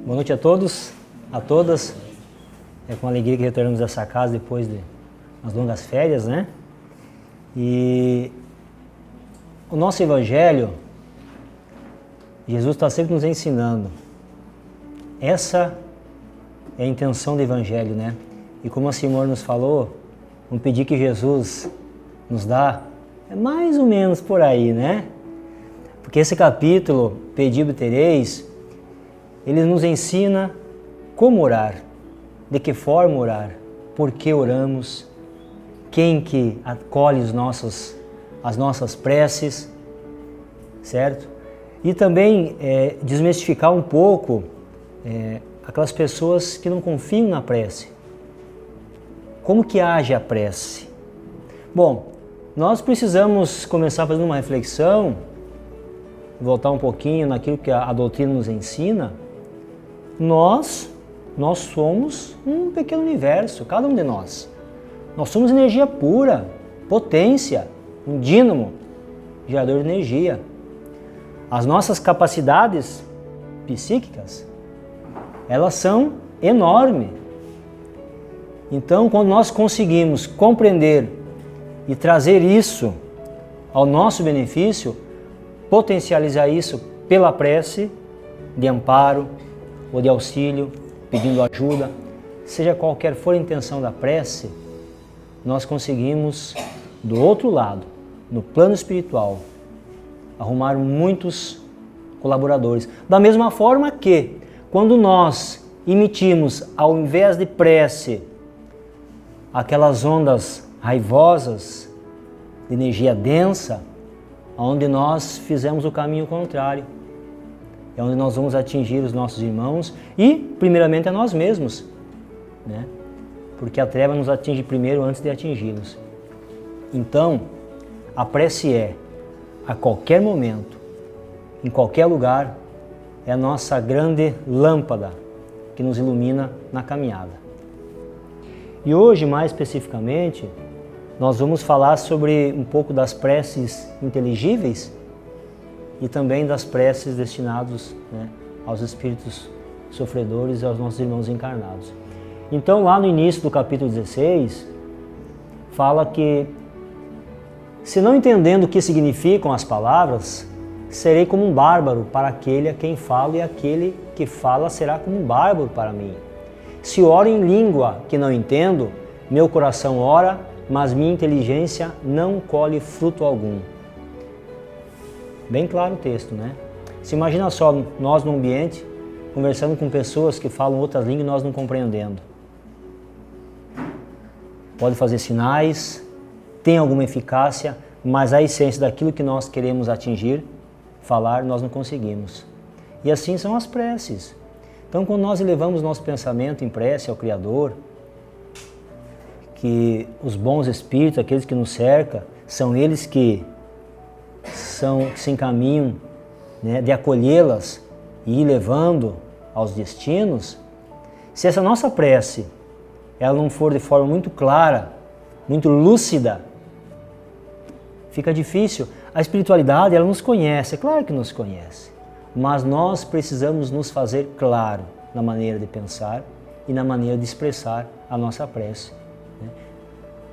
Boa noite a todos, a todas. É com alegria que retornamos a essa casa depois de umas longas férias, né? E o nosso Evangelho, Jesus está sempre nos ensinando. Essa é a intenção do Evangelho, né? E como a Simone nos falou, um pedir que Jesus nos dá é mais ou menos por aí, né? Porque esse capítulo, Pedi e obtereis, ele nos ensina como orar, de que forma orar, por que oramos, quem que acolhe as nossas preces, certo? E também desmistificar um pouco aquelas pessoas que não confiam na prece. Como que age a prece? Bom, nós precisamos começar fazendo uma reflexão, voltar um pouquinho naquilo que a doutrina nos ensina. Nós somos um pequeno universo, cada um de nós. Nós somos energia pura, potência, um dínamo, gerador de energia. As nossas capacidades psíquicas, elas são enormes. Então, quando nós conseguimos compreender e trazer isso ao nosso benefício, potencializar isso pela prece de amparo ou de auxílio, pedindo ajuda, seja qualquer for a intenção da prece, nós conseguimos, do outro lado, no plano espiritual, arrumar muitos colaboradores. Da mesma forma que, quando nós emitimos, ao invés de prece, aquelas ondas raivosas, de energia densa, onde nós fizemos o caminho contrário. É onde nós vamos atingir os nossos irmãos e, primeiramente, a nós mesmos, né? Porque a treva nos atinge primeiro antes de atingi-los. Então, a prece a qualquer momento, em qualquer lugar, é a nossa grande lâmpada que nos ilumina na caminhada. E hoje, mais especificamente, nós vamos falar sobre um pouco das preces inteligíveis e também das preces destinadas, né, aos espíritos sofredores e aos nossos irmãos encarnados. Então, lá no início do capítulo 16, fala que, se não entendendo o que significam as palavras, serei como um bárbaro para aquele a quem falo, e aquele que fala será como um bárbaro para mim. Se oro em língua que não entendo, meu coração ora, mas minha inteligência não colhe fruto algum. Bem claro o texto, né? Se imagina só, nós no ambiente, conversando com pessoas que falam outras línguas e nós não compreendendo. Pode fazer sinais, tem alguma eficácia, mas a essência daquilo que nós queremos atingir, falar, nós não conseguimos. E assim são as preces. Então, quando nós elevamos nosso pensamento em prece ao Criador, que os bons espíritos, aqueles que nos cercam, são eles que se encaminham, né, de acolhê-las e ir levando aos destinos. Se essa nossa prece ela não for de forma muito clara, muito lúcida, fica difícil. A espiritualidade, ela nos conhece, é claro que nos conhece, mas nós precisamos nos fazer claro na maneira de pensar e na maneira de expressar a nossa prece.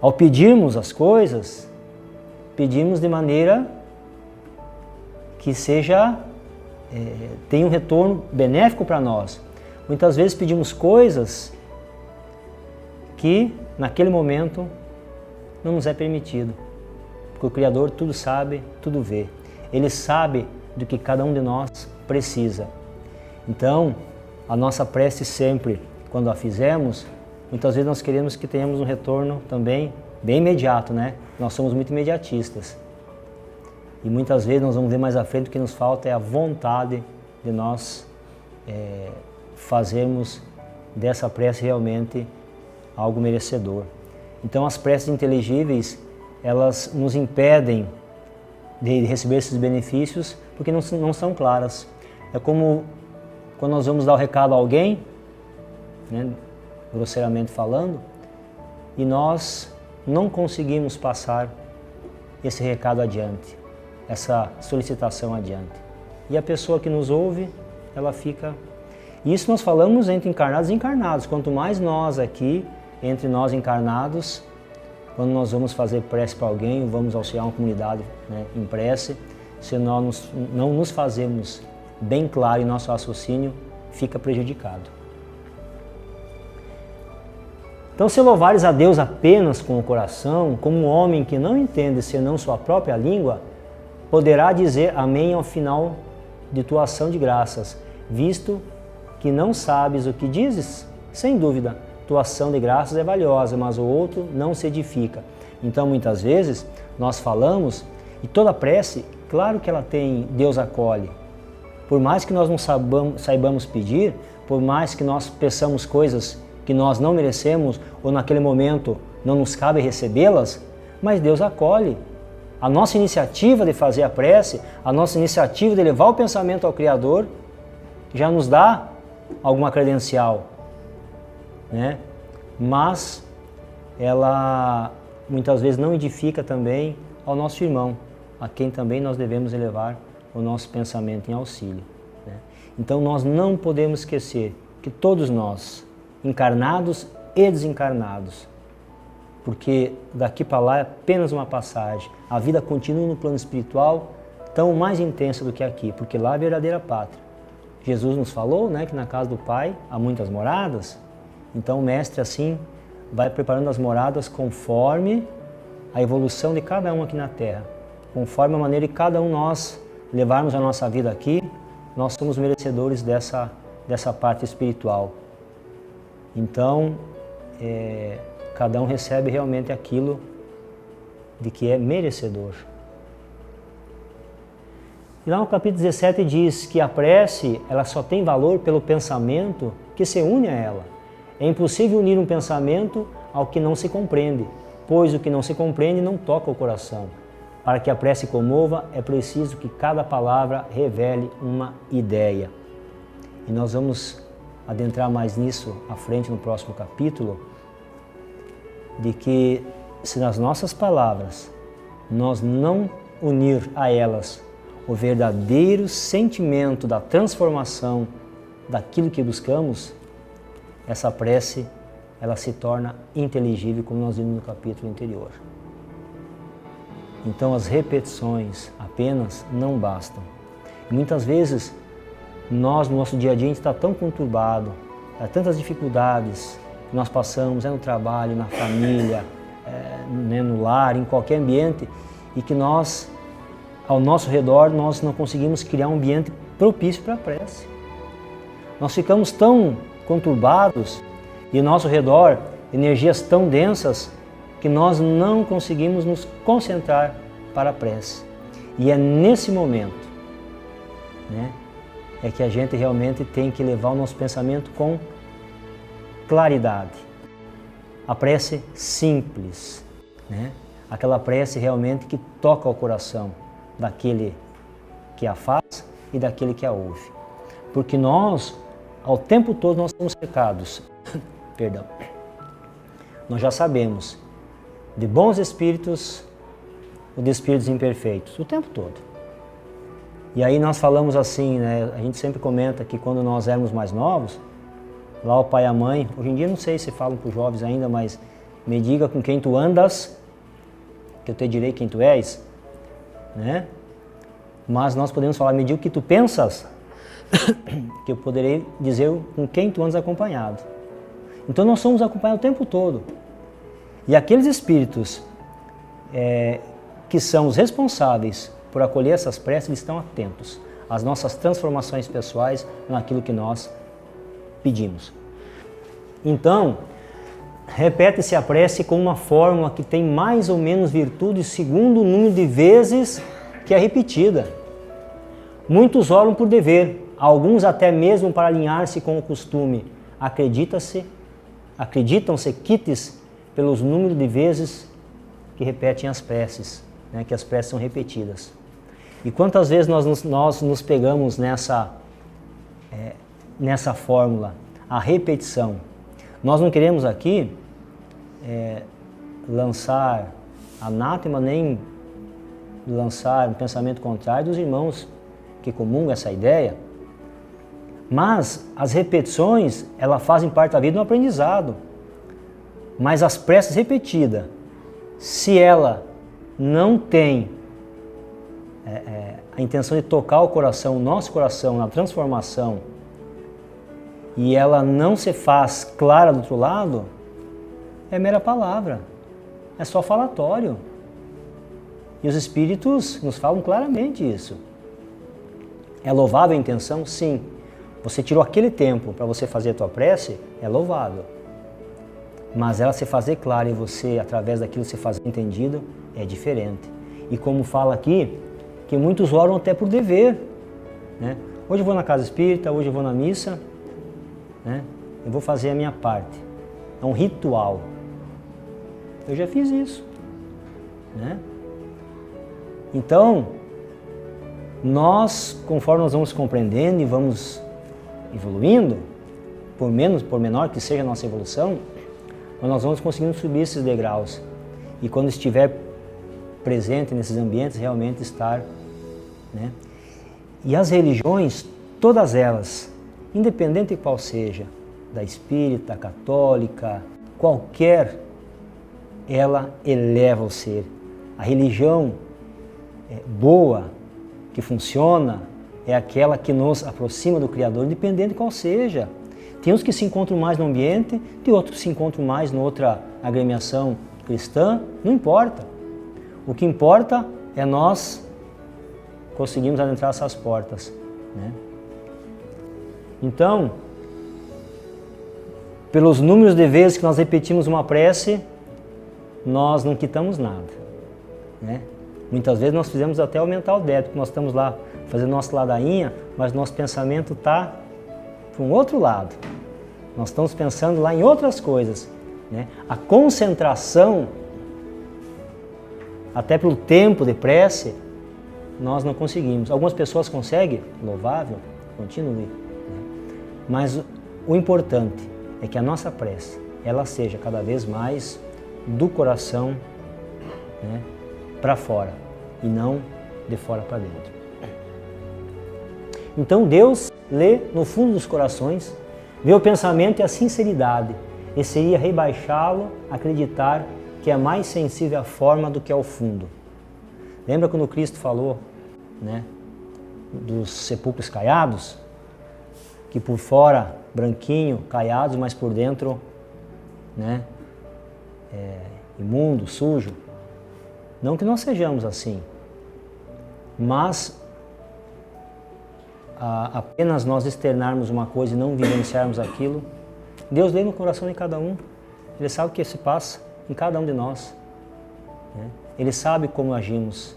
Ao pedirmos as coisas, pedimos de maneira que tenha um retorno benéfico para nós. Muitas vezes pedimos coisas que naquele momento não nos é permitido, porque o Criador tudo sabe, tudo vê. Ele sabe do que cada um de nós precisa. Então, a nossa prece sempre, quando a fizemos, muitas vezes nós queremos que tenhamos um retorno também bem imediato, né? Nós somos muito imediatistas. E muitas vezes nós vamos ver mais à frente, o que nos falta é a vontade de nós fazermos dessa prece realmente algo merecedor. Então as preces inteligíveis, elas nos impedem de receber esses benefícios porque não são claras. É como quando nós vamos dar o recado a alguém, né, grosseiramente falando, e nós não conseguimos passar esse recado adiante, essa solicitação adiante. E a pessoa que nos ouve, ela fica... Isso nós falamos entre encarnados e encarnados. Quanto mais nós aqui, entre nós encarnados, quando nós vamos fazer prece para alguém, ou vamos auxiliar uma comunidade, né, em prece, se nós não nos fazemos bem claro em nosso raciocínio, fica prejudicado. Então, se louvares a Deus apenas com o coração, como um homem que não entende senão sua própria língua, poderá dizer amém ao final de tua ação de graças, visto que não sabes o que dizes? Sem dúvida, tua ação de graças é valiosa, mas o outro não se edifica. Então, muitas vezes, nós falamos, e toda prece, claro que ela tem Deus acolhe. Por mais que nós não saibamos pedir, por mais que nós peçamos coisas que nós não merecemos ou naquele momento não nos cabe recebê-las, mas Deus acolhe. A nossa iniciativa de fazer a prece, a nossa iniciativa de levar o pensamento ao Criador, já nos dá alguma credencial, né? Mas ela muitas vezes não edifica também ao nosso irmão, a quem também nós devemos elevar o nosso pensamento em auxílio, né? Então nós não podemos esquecer que todos nós, encarnados e desencarnados, porque daqui para lá é apenas uma passagem. A vida continua no plano espiritual tão mais intensa do que aqui, porque lá é a verdadeira pátria. Jesus nos falou, né, que na casa do Pai há muitas moradas. Então o Mestre assim vai preparando as moradas conforme a evolução de cada um aqui na Terra, conforme a maneira de cada um nós levarmos a nossa vida aqui, nós somos merecedores dessa parte espiritual. Então, cada um recebe realmente aquilo de que é merecedor. E lá no capítulo 17 diz que a prece ela só tem valor pelo pensamento que se une a ela. É impossível unir um pensamento ao que não se compreende, pois o que não se compreende não toca o coração. Para que a prece comova, é preciso que cada palavra revele uma ideia. E nós vamos adentrar mais nisso à frente no próximo capítulo, de que se nas nossas palavras nós não unir a elas o verdadeiro sentimento da transformação daquilo que buscamos, essa prece ela se torna inteligível, como nós vimos no capítulo anterior. Então as repetições apenas não bastam. E muitas vezes nós, no nosso dia a dia, a gente está tão conturbado, há tantas dificuldades que nós passamos, no trabalho, na família, no lar, em qualquer ambiente, e que nós, ao nosso redor, nós não conseguimos criar um ambiente propício para a prece. Nós ficamos tão conturbados e ao nosso redor, energias tão densas, que nós não conseguimos nos concentrar para a prece. E é nesse momento, né, é que a gente realmente tem que levar o nosso pensamento com claridade. A prece simples, né? Aquela prece realmente que toca o coração daquele que a faz e daquele que a ouve. Porque nós, ao tempo todo, nós temos pecados. Perdão. Nós já sabemos de bons espíritos ou de espíritos imperfeitos, o tempo todo. E aí nós falamos assim, né? A gente sempre comenta que quando nós éramos mais novos, lá o pai e a mãe, hoje em dia não sei se falam para os jovens ainda, mas me diga com quem tu andas, que eu te direi quem tu és, né? Mas nós podemos falar, me diga o que tu pensas, que eu poderei dizer com quem tu andas acompanhado. Então nós somos acompanhados o tempo todo. E aqueles espíritos que são os responsáveis por acolher essas preces, eles estão atentos às nossas transformações pessoais naquilo que nós pedimos. Então, repete-se a prece com uma fórmula que tem mais ou menos virtude segundo o número de vezes que é repetida. Muitos oram por dever, alguns até mesmo para alinhar-se com o costume. Acreditam-se quites pelos números de vezes que repetem as preces, né, que as preces são repetidas. E quantas vezes nós nos pegamos nessa fórmula, a repetição. Nós não queremos aqui lançar anátema, nem lançar um pensamento contrário dos irmãos que comungam essa ideia, Mas as repetições, elas fazem parte da vida do aprendizado. Mas as preces repetidas, se ela não tem a intenção de tocar o coração, o nosso coração, na transformação, e ela não se faz clara do outro lado, é mera palavra, é só falatório. E os Espíritos nos falam claramente isso. É louvável a intenção? Sim. Você tirou aquele tempo para você fazer a tua prece, é louvável. Mas ela se fazer clara e você, através daquilo, se fazer entendido, é diferente. E como fala aqui, que muitos oram até por dever. Né? Hoje eu vou na casa espírita, hoje eu vou na missa, né? Eu vou fazer a minha parte. É um ritual. Eu já fiz isso. Né? Então, nós, conforme nós vamos compreendendo e vamos evoluindo, por menor que seja a nossa evolução, nós vamos conseguindo subir esses degraus. E quando estiver presente nesses ambientes, realmente estar. Né? E as religiões, todas elas, independente de qual seja, da espírita, católica, qualquer, ela eleva o ser. A religião boa, que funciona, é aquela que nos aproxima do Criador, independente de qual seja. Tem uns que se encontram mais no ambiente, tem outros que se encontram mais em outra agremiação cristã, não importa. O que importa é nós conseguirmos adentrar essas portas. Né? Então, pelos números de vezes que nós repetimos uma prece, nós não quitamos nada. Né? Muitas vezes nós fizemos até aumentar o débito, porque nós estamos lá fazendo nossa ladainha, mas nosso pensamento está para um outro lado. Nós estamos pensando lá em outras coisas. Né? A concentração, até pelo tempo de prece, nós não conseguimos. Algumas pessoas conseguem, louvável, continue. Né? Mas o importante é que a nossa prece, ela seja cada vez mais do coração, né, para fora e não de fora para dentro. Então Deus lê no fundo dos corações, vê o pensamento e a sinceridade, e seria rebaixá-lo, acreditar que é mais sensível à forma do que ao fundo. Lembra quando Cristo falou, né, dos sepulcros caiados? Que por fora branquinho, caiados, mas por dentro, né, imundo, sujo. Não que nós sejamos assim, mas apenas nós externarmos uma coisa e não vivenciarmos aquilo, Deus lê no coração de cada um. Ele sabe o que se passa em cada um de nós. Né? Ele sabe como agimos.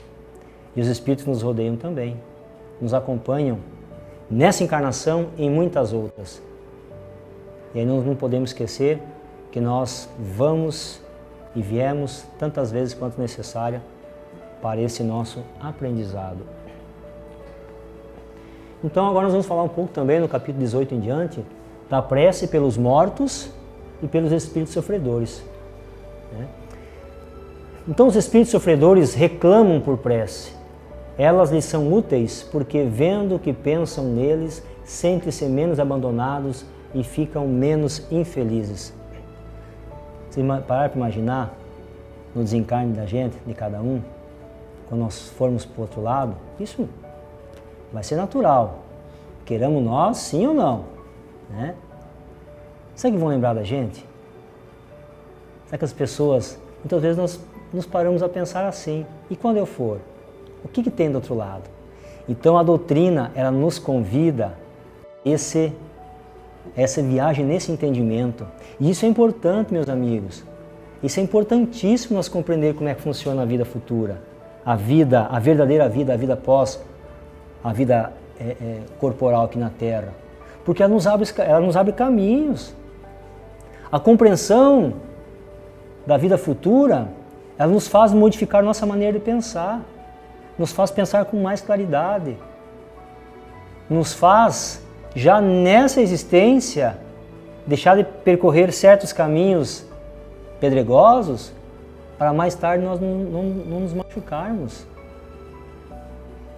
E os Espíritos nos rodeiam também, nos acompanham nessa encarnação e em muitas outras. E aí nós não podemos esquecer que nós vamos e viemos tantas vezes quanto necessária para esse nosso aprendizado. Então agora nós vamos falar um pouco também, no capítulo 18 em diante, da prece pelos mortos e pelos espíritos sofredores. Né? Então os espíritos sofredores reclamam por prece. Elas lhes são úteis porque, vendo o que pensam neles, sentem-se menos abandonados e ficam menos infelizes. Se parar para imaginar no desencarne da gente, de cada um, quando nós formos para o outro lado, isso vai ser natural. Queramos nós, sim ou não. Né? Será que vão lembrar da gente? Será que as pessoas, muitas vezes nós nos paramos a pensar assim, e quando eu for? O que tem do outro lado? Então a doutrina, ela nos convida essa viagem nesse entendimento. E isso é importante, meus amigos. Isso é importantíssimo nós compreender como é que funciona a vida futura. A vida, a verdadeira vida, a vida após a vida corporal aqui na Terra. Porque ela nos abre caminhos. A compreensão da vida futura, ela nos faz modificar nossa maneira de pensar. Nos faz pensar com mais claridade. Nos faz, já nessa existência, deixar de percorrer certos caminhos pedregosos para mais tarde nós não nos machucarmos.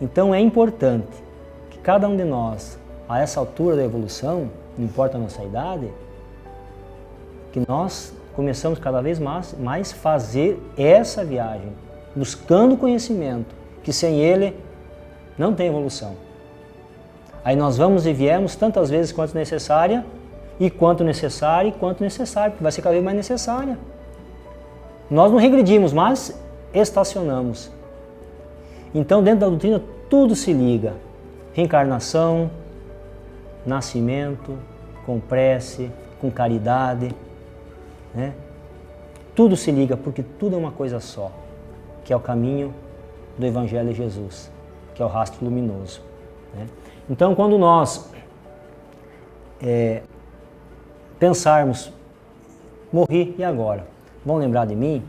Então é importante que cada um de nós, a essa altura da evolução, não importa a nossa idade, que nós começamos cada vez mais fazer essa viagem, buscando conhecimento, que sem ele não tem evolução. Aí nós vamos e viemos tantas vezes quanto necessária, porque vai ser cada vez mais necessária. Nós não regredimos, mas estacionamos. Então, dentro da doutrina, tudo se liga. Reencarnação, nascimento, com prece, com caridade, né? Tudo se liga, porque tudo é uma coisa só, que é o caminho do Evangelho de Jesus, que é o rastro luminoso, né? Então, quando nós pensarmos, morri e agora? Vão lembrar de mim?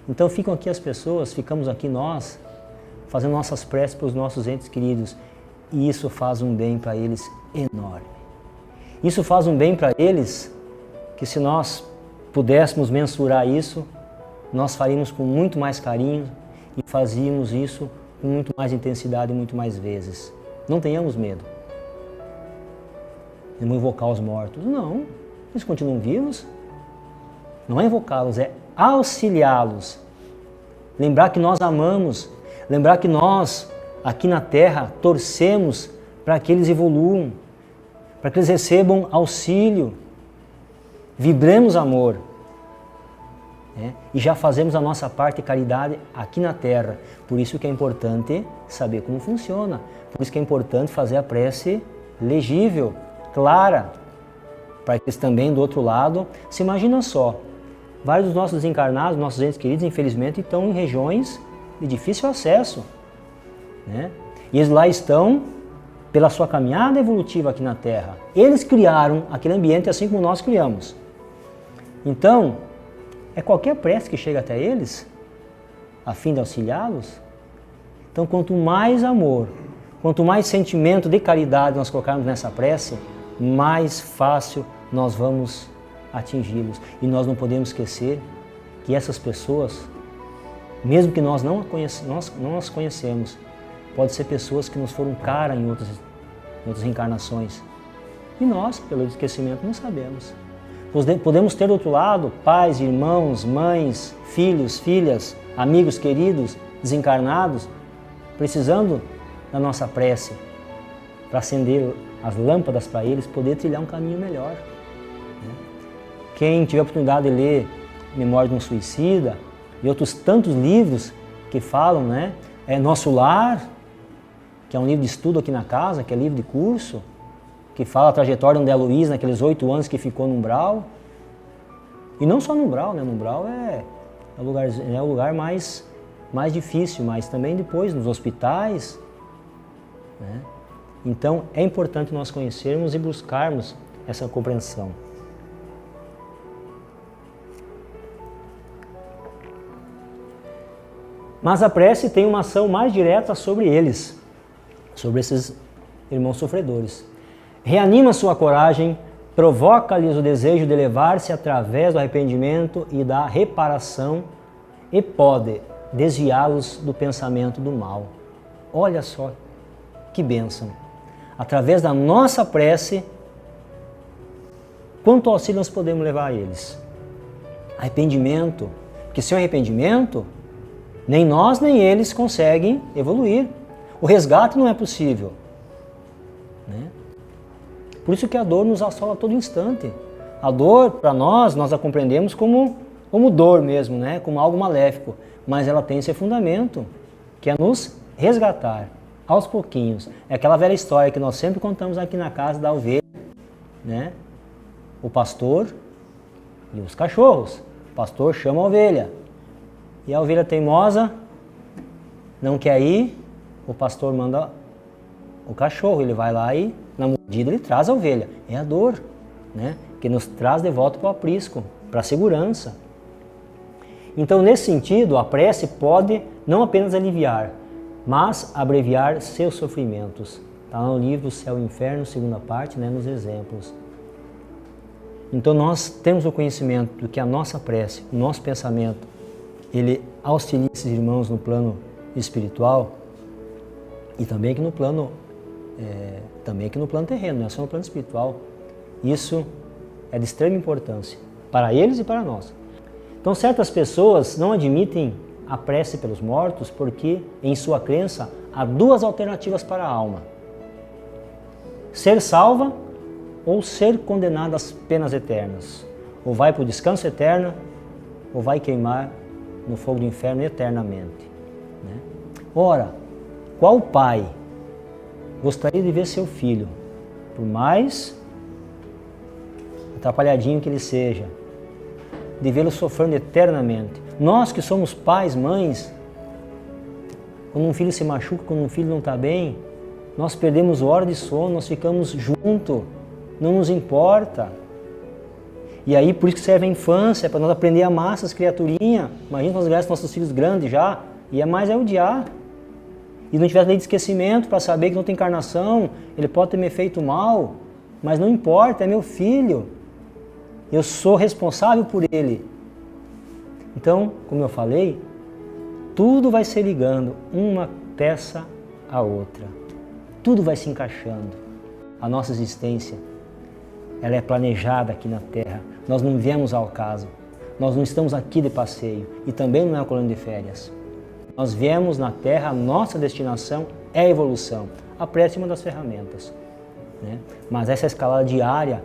Então ficam aqui as pessoas, ficamos aqui nós, fazendo nossas preces para os nossos entes queridos. E isso faz um bem para eles enorme. Isso faz um bem para eles que, se nós pudéssemos mensurar isso, nós faríamos com muito mais carinho e fazíamos isso com muito mais intensidade e muito mais vezes. Não tenhamos medo. Não invocar os mortos. Não, eles continuam vivos. Não é invocá-los, é auxiliá-los. Lembrar que nós amamos, lembrar que nós, aqui na Terra, torcemos para que eles evoluam, para que eles recebam auxílio. Vibremos amor, né? E já fazemos a nossa parte de caridade aqui na Terra. Por isso que é importante saber como funciona. Por isso que é importante fazer a prece legível, clara, para que eles também, do outro lado, se imagina só. Vários dos nossos desencarnados, nossos entes queridos, infelizmente, estão em regiões de difícil acesso, né? E eles lá estão pela sua caminhada evolutiva aqui na Terra. Eles criaram aquele ambiente assim como nós criamos. Então, é qualquer prece que chega até eles, a fim de auxiliá-los. Então, quanto mais amor, quanto mais sentimento de caridade nós colocarmos nessa prece, mais fácil nós vamos atingi-los. E nós não podemos esquecer que essas pessoas, mesmo que nós não as conhecemos, pode ser pessoas que nos foram caras em outras reencarnações. E nós, pelo esquecimento, não sabemos. Podemos ter do outro lado pais, irmãos, mães, filhos, filhas, amigos queridos, desencarnados, precisando da nossa prece para acender as lâmpadas para eles, poder trilhar um caminho melhor. Quem tiver a oportunidade de ler Memória de um Suicida e outros tantos livros que falam, né? Nosso Lar, que é um livro de estudo aqui na casa, que é livro de curso, que fala a trajetória de André Luiz naqueles 8 anos que ficou no umbral. E não só no umbral, né? No umbral é o lugar mais difícil, mas também depois nos hospitais, né? Então é importante nós conhecermos e buscarmos essa compreensão. Mas a prece tem uma ação mais direta sobre eles, sobre esses irmãos sofredores. Reanima sua coragem, provoca-lhes o desejo de elevar-se através do arrependimento e da reparação e pode desviá-los do pensamento do mal. Olha só que bênção! Através da nossa prece, quanto auxílio nós podemos levar a eles? Arrependimento, porque sem arrependimento, nem nós nem eles conseguem evoluir. O resgate não é possível, né? Por isso que a dor nos assola a todo instante. A dor, para nós a compreendemos como dor mesmo, né? Como algo maléfico. Mas ela tem seu fundamento, que é nos resgatar, aos pouquinhos. É aquela velha história que nós sempre contamos aqui na casa da ovelha, né? O pastor e os cachorros. O pastor chama a ovelha. E a ovelha teimosa não quer ir, o pastor manda o cachorro, ele vai lá e na mordida ele traz a ovelha. É a dor, né? Que nos traz de volta para o aprisco, para a segurança. Então, nesse sentido, a prece pode não apenas aliviar, mas abreviar seus sofrimentos. Está lá no livro Céu e Inferno, segunda parte, né? Nos exemplos. Então, nós temos o conhecimento de que a nossa prece, o nosso pensamento, ele auxilia esses irmãos no plano espiritual e também aqui no plano também aqui no plano terreno, não é só no plano espiritual. Isso é de extrema importância para eles e para nós. Então certas pessoas não admitem a prece pelos mortos porque, em sua crença, há duas alternativas para a alma: ser salva ou ser condenada às penas eternas. Ou vai para o descanso eterno, ou vai queimar no fogo do inferno eternamente. Né? Ora, qual pai gostaria de ver seu filho, por mais atrapalhadinho que ele seja, de vê-lo sofrendo eternamente? Nós que somos pais, mães, quando um filho se machuca, quando um filho não está bem, nós perdemos hora de sono, nós ficamos juntos, não nos importa. E aí por isso que serve a infância, para nós aprender a amar essas criaturinhas. Imagina se nós ganhássemos nossos filhos grandes já, ia mais é odiar. E não tivesse lei de esquecimento para saber que não tem encarnação, ele pode ter me feito mal, mas não importa, é meu filho. Eu sou responsável por ele. Então, como eu falei, tudo vai se ligando, uma peça à outra. Tudo vai se encaixando. A nossa existência, ela é planejada aqui na Terra. Nós não viemos ao caso. Nós não estamos aqui de passeio. E também não é uma colônia de férias. Nós viemos na Terra, a nossa destinação é a evolução. A prece é uma das ferramentas. Né? Mas essa escalada diária,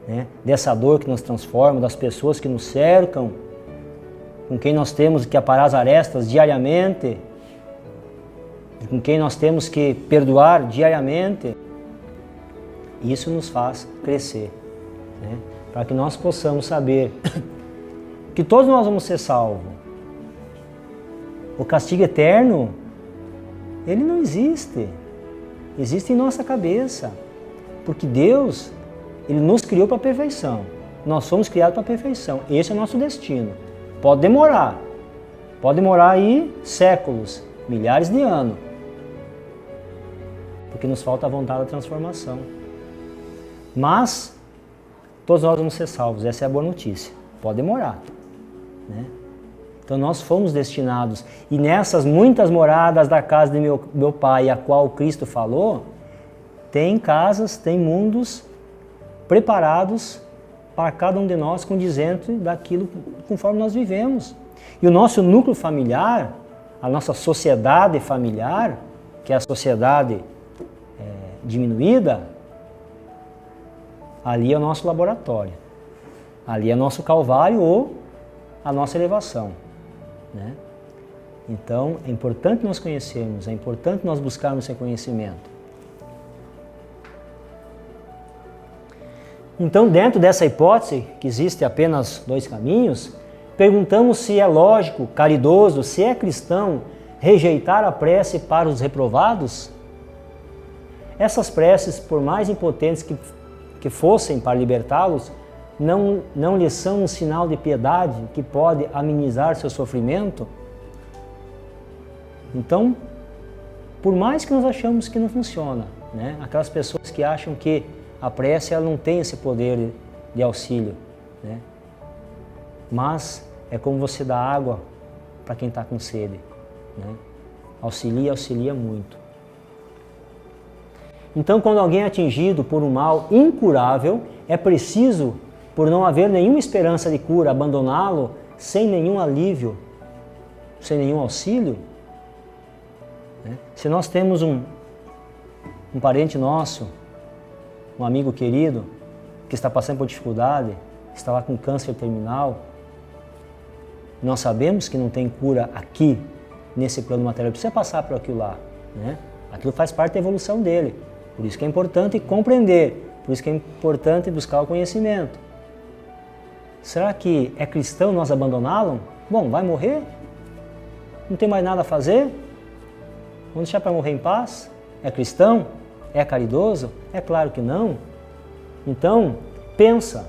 né, dessa dor que nos transforma, das pessoas que nos cercam, com quem nós temos que aparar as arestas diariamente, com quem nós temos que perdoar diariamente, isso nos faz crescer, né? Para que nós possamos saber que todos nós vamos ser salvos. O castigo eterno, ele não existe. Existe em nossa cabeça. Porque Deus, ele nos criou para a perfeição. Nós somos criados para a perfeição. Esse é o nosso destino. Pode demorar aí séculos, milhares de anos. Porque nos falta a vontade da transformação. Mas todos nós vamos ser salvos, essa é a boa notícia. Pode demorar, né? Então nós fomos destinados, e nessas muitas moradas da casa de meu Pai, a qual Cristo falou, tem casas, tem mundos preparados para cada um de nós, condizente daquilo conforme nós vivemos. E o nosso núcleo familiar, a nossa sociedade familiar, que é a sociedade diminuída, ali é o nosso laboratório, ali é nosso calvário ou a nossa elevação, né? Então é importante nós conhecermos, é importante nós buscarmos esse conhecimento. Então, dentro dessa hipótese, que existe apenas dois caminhos, perguntamos se é lógico, caridoso, se é cristão rejeitar a prece para os reprovados? Essas preces, por mais impotentes que fossem para libertá-los, não lhes são um sinal de piedade que pode amenizar seu sofrimento? Então, por mais que nós achamos que não funciona, né? Aquelas pessoas que acham que a prece ela não tem esse poder de auxílio, né? Mas é como você dá água para quem está com sede, né? Auxilia muito. Então, quando alguém é atingido por um mal incurável, é preciso, por não haver nenhuma esperança de cura, abandoná-lo sem nenhum alívio, sem nenhum auxílio, né? Se nós temos um parente nosso, um amigo querido, que está passando por dificuldade, está lá com câncer terminal, nós sabemos que não tem cura aqui, nesse plano material, precisa passar por aquilo lá, né? Aquilo faz parte da evolução dele. Por isso que é importante compreender, por isso que é importante buscar o conhecimento. Será que é cristão nós abandoná-lo? Bom, vai morrer? Não tem mais nada a fazer? Vamos deixar para morrer em paz? É cristão? É caridoso? É claro que não. Então, pensa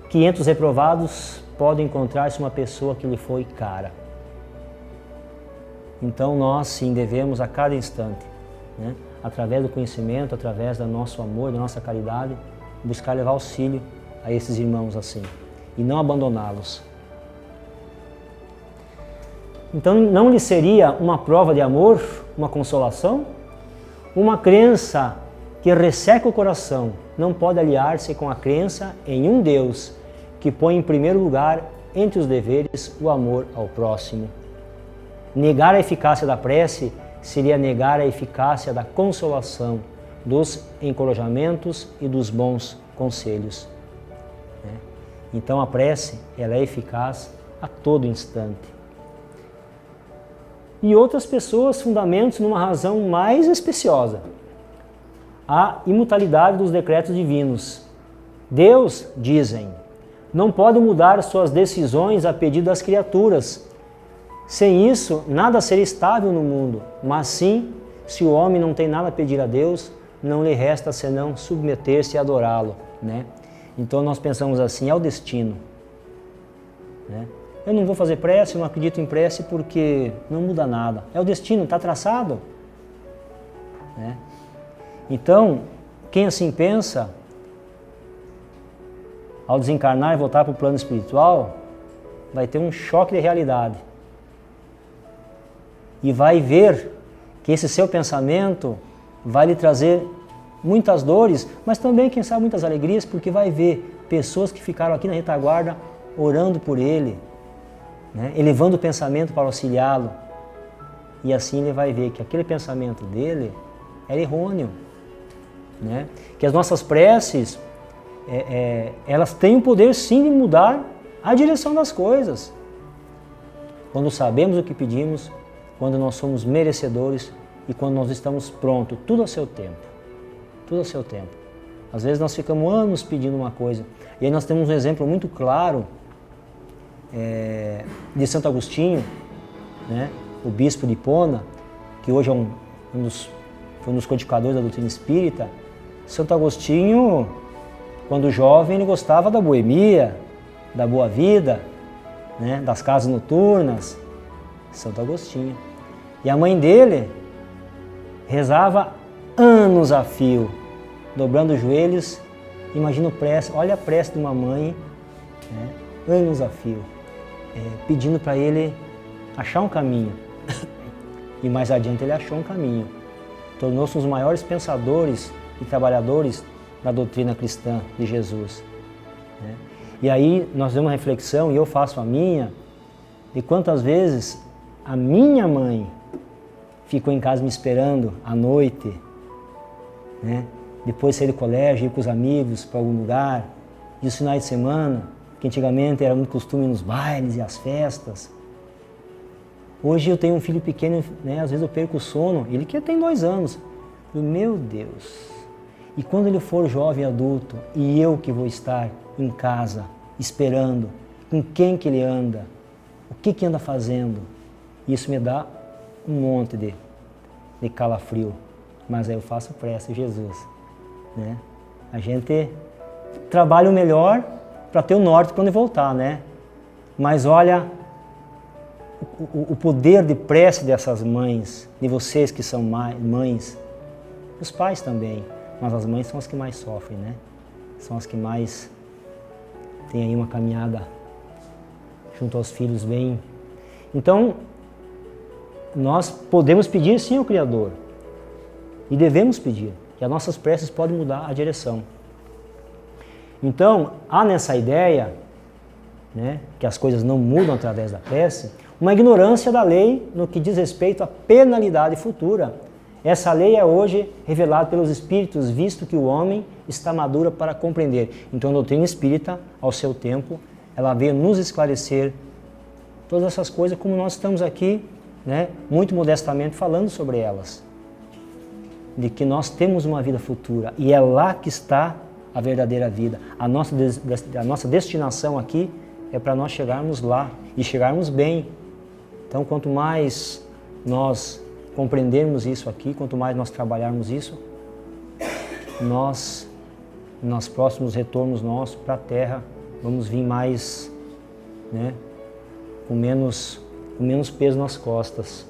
que entre os reprovados pode encontrar-se uma pessoa que lhe foi cara. Então nós sim devemos a cada instante, né, através do conhecimento, através do nosso amor, da nossa caridade, buscar levar auxílio a esses irmãos assim e não abandoná-los. Então não lhe seria uma prova de amor, uma consolação? Uma crença que resseca o coração não pode aliar-se com a crença em um Deus que põe em primeiro lugar entre os deveres o amor ao próximo. Negar a eficácia da prece seria negar a eficácia da consolação, dos encorajamentos e dos bons conselhos. Então a prece, ela é eficaz a todo instante. E outras pessoas fundamentam numa razão mais especiosa: a imutabilidade dos decretos divinos. Deus, dizem, não pode mudar suas decisões a pedido das criaturas. Sem isso, nada será estável no mundo, mas sim, se o homem não tem nada a pedir a Deus, não lhe resta senão submeter-se e adorá-lo, né? Então nós pensamos assim, é o destino, né? Eu não vou fazer prece, eu não acredito em prece porque não muda nada. É o destino, está traçado, né? Então, quem assim pensa, ao desencarnar e voltar para o plano espiritual, vai ter um choque de realidade. E vai ver que esse seu pensamento vai lhe trazer muitas dores, mas também, quem sabe, muitas alegrias, porque vai ver pessoas que ficaram aqui na retaguarda orando por ele, né, elevando o pensamento para auxiliá-lo. E assim ele vai ver que aquele pensamento dele era errôneo, né? Que as nossas preces, elas têm o poder sim de mudar a direção das coisas. Quando sabemos o que pedimos, quando nós somos merecedores e quando nós estamos prontos, tudo a seu tempo. Tudo a seu tempo. Às vezes nós ficamos anos pedindo uma coisa. E aí nós temos um exemplo muito claro de Santo Agostinho, né? O bispo de Hipona, que hoje é foi um dos codificadores da doutrina espírita. Santo Agostinho, quando jovem, ele gostava da boemia, da boa vida, né? Das casas noturnas. Santo Agostinho. E a mãe dele rezava anos a fio, dobrando os joelhos. Imagina olha a prece de uma mãe, né? Anos a fio, pedindo para ele achar um caminho. E mais adiante ele achou um caminho. Tornou-se um dos maiores pensadores e trabalhadores da doutrina cristã de Jesus, né? E aí nós damos uma reflexão, e eu faço a minha, de quantas vezes a minha mãe ficou em casa me esperando à noite, né? Depois de sair do colégio, ir com os amigos para algum lugar, e os finais de semana, que antigamente era muito costume nos bailes e as festas. Hoje eu tenho um filho pequeno, né? Às vezes eu perco o sono, ele que tem 2 anos. E, meu Deus, e quando ele for jovem adulto, e eu que vou estar em casa, esperando, com quem que ele anda, o que anda fazendo? Isso me dá um monte de calafrio, mas aí eu faço prece, Jesus, né? A gente trabalha o melhor para ter o norte quando voltar, né? Mas olha o poder de prece dessas mães, de vocês que são mães, os pais também, mas as mães são as que mais sofrem, né? São as que mais têm aí uma caminhada junto aos filhos bem. Então, nós podemos pedir sim ao Criador, e devemos pedir, que as nossas preces podem mudar a direção. Então, há nessa ideia, né, que as coisas não mudam através da prece, uma ignorância da lei no que diz respeito à penalidade futura. Essa lei é hoje revelada pelos Espíritos, visto que o homem está maduro para compreender. Então a doutrina espírita, ao seu tempo, ela veio nos esclarecer todas essas coisas, como nós estamos aqui, né, muito modestamente falando sobre elas. De que nós temos uma vida futura e é lá que está a verdadeira vida. A nossa destinação aqui é para nós chegarmos lá e chegarmos bem. Então, quanto mais nós compreendermos isso aqui, quanto mais nós trabalharmos isso, nós, nos próximos retornos nossos para a Terra, vamos vir mais, né, com menos peso nas costas.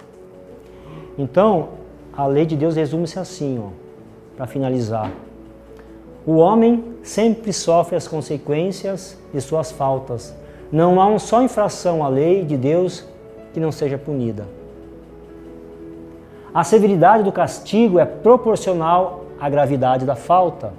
Então, a lei de Deus resume-se assim, para finalizar. O homem sempre sofre as consequências de suas faltas. Não há uma só infração à lei de Deus que não seja punida. A severidade do castigo é proporcional a gravidade da falta.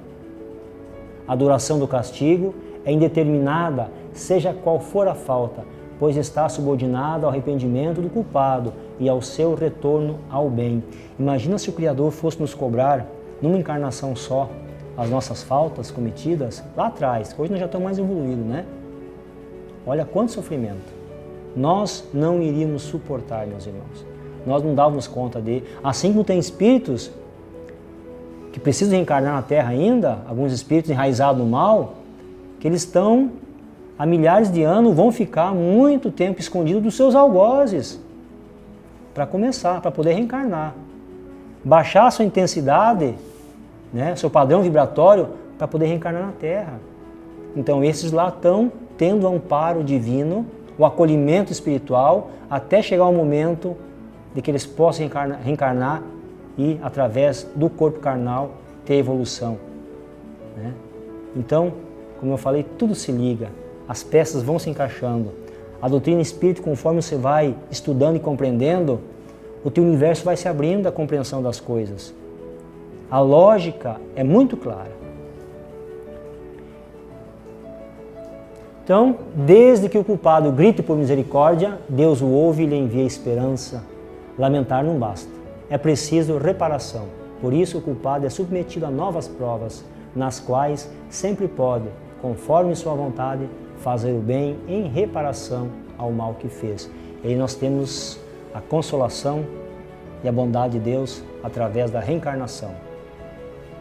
A duração do castigo é indeterminada, seja qual for a falta, pois está subordinada ao arrependimento do culpado e ao seu retorno ao bem. Imagina se o Criador fosse nos cobrar, numa encarnação só, as nossas faltas cometidas lá atrás, que hoje nós já estamos mais evoluídos, né? Olha quanto sofrimento. Nós não iríamos suportar, meus irmãos. Nós não dávamos conta de... Assim como tem espíritos que precisam reencarnar na Terra ainda, alguns espíritos enraizados no mal, que eles estão há milhares de anos, vão ficar muito tempo escondidos dos seus algozes para começar, para poder reencarnar. Baixar a sua intensidade, né, seu padrão vibratório, para poder reencarnar na Terra. Então esses lá estão tendo o amparo divino, o acolhimento espiritual, até chegar o momento de que eles possam reencarnar e, através do corpo carnal, ter evolução. Né? Então, como eu falei, tudo se liga, as peças vão se encaixando. A doutrina espírita, conforme você vai estudando e compreendendo, o teu universo vai se abrindo à compreensão das coisas. A lógica é muito clara. Então, desde que o culpado grite por misericórdia, Deus o ouve e lhe envia esperança. Lamentar não basta. É preciso reparação. Por isso o culpado é submetido a novas provas, nas quais sempre pode, conforme sua vontade, fazer o bem em reparação ao mal que fez. E aí nós temos a consolação e a bondade de Deus através da reencarnação.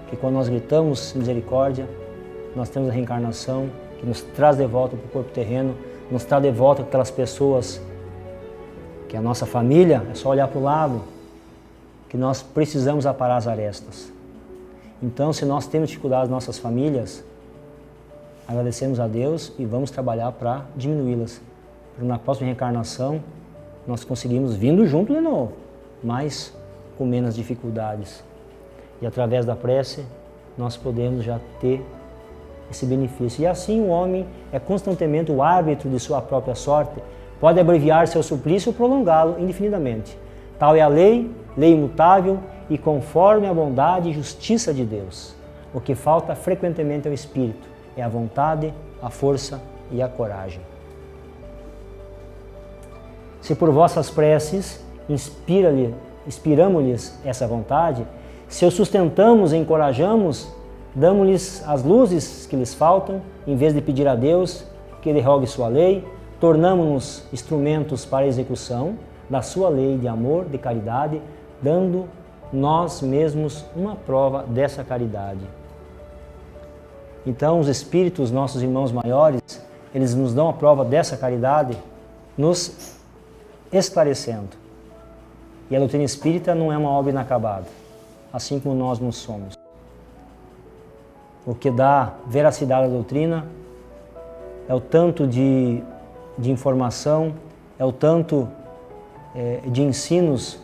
Que quando nós gritamos misericórdia, nós temos a reencarnação que nos traz de volta para o corpo terreno, nos traz de volta aquelas pessoas que é a nossa família, é só olhar para o lado, que nós precisamos aparar as arestas. Então, se nós temos dificuldades nas nossas famílias, agradecemos a Deus e vamos trabalhar para diminuí-las. Para na próxima reencarnação, nós conseguimos vindo junto de novo, mas com menos dificuldades. E através da prece, nós podemos já ter esse benefício. E assim o homem é constantemente o árbitro de sua própria sorte, pode abreviar seu suplício ou prolongá-lo indefinidamente. Tal é a lei imutável e conforme a bondade e justiça de Deus. O que falta frequentemente ao espírito é a vontade, a força e a coragem. Se por vossas preces inspiramos-lhes essa vontade, se o sustentamos e encorajamos, damos-lhes as luzes que lhes faltam, em vez de pedir a Deus que Ele rogue sua lei, tornamo-nos instrumentos para a execução da sua lei de amor, de caridade, dando nós mesmos uma prova dessa caridade. Então os espíritos, nossos irmãos maiores, eles nos dão a prova dessa caridade, nos esclarecendo. E a doutrina espírita não é uma obra inacabada, assim como nós não somos. O que dá veracidade à doutrina é o tanto de informação, é o tanto de ensinos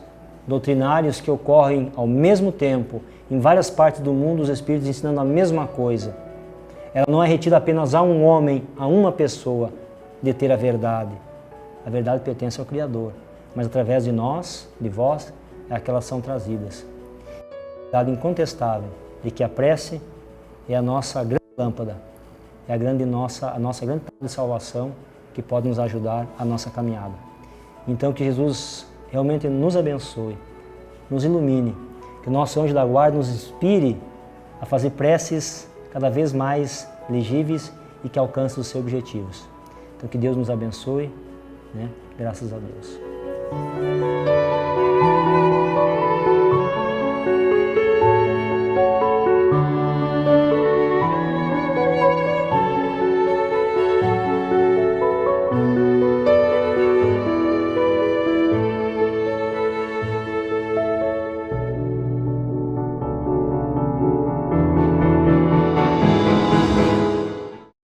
doutrinários que ocorrem ao mesmo tempo em várias partes do mundo, os espíritos ensinando a mesma coisa. Ela não é retida apenas a um homem, a uma pessoa, de ter a verdade. A verdade pertence ao Criador, mas através de nós, de vós, é que elas são trazidas. Dado incontestável de que a prece é a nossa grande lâmpada, é a nossa grande de salvação que pode nos ajudar a nossa caminhada. Então que Jesus realmente nos abençoe, nos ilumine, que o nosso anjo da guarda nos inspire a fazer preces cada vez mais legíveis e que alcancem os seus objetivos. Então que Deus nos abençoe, né? Graças a Deus.